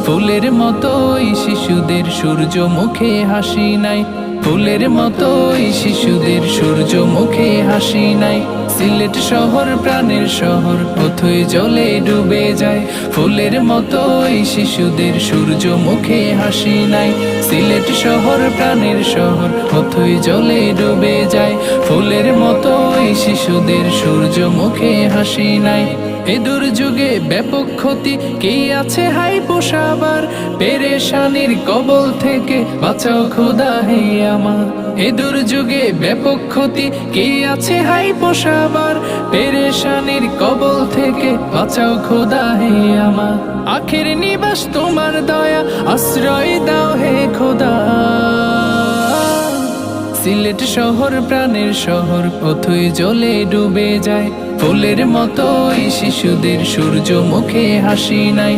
ফুলের মতোই শিশুদের সূর্যমুখে হাসি নাই, ফুলের মতোই শিশুদের সূর্যমুখে হাসি নাই। সিলেট শহর প্রাণের শহর, অথই জলে ডুবে যায়। ফুলের মতোই শিশুদের সূর্যমুখে হাসি নাই। সিলেট শহর প্রাণের শহর, অথই জলে ডুবে যায়। ফুলের মতোই শিশুদের সূর্যমুখে হাসি নাই। এ দুর্যোগে ব্যাপক ক্ষতি, কে আছে হাই পোষাবার? পেরেশানির কবল থেকে বাঁচাও খোদা হে আমার। এ দুর্যোগে ব্যাপক ক্ষতি, কে আছে হাই পোষাবার? পেরেশানির কবল থেকে বাঁচাও খোদা হে আমার। আখের নিবাস তোমার দয়া, আশ্রয় দাও হে খোদা। সিলেট শহর প্রাণের শহর, অথই জলে ডুবে যায়। ফুলের মতোই শিশুদের সূর্যমুখে হাসি নাই।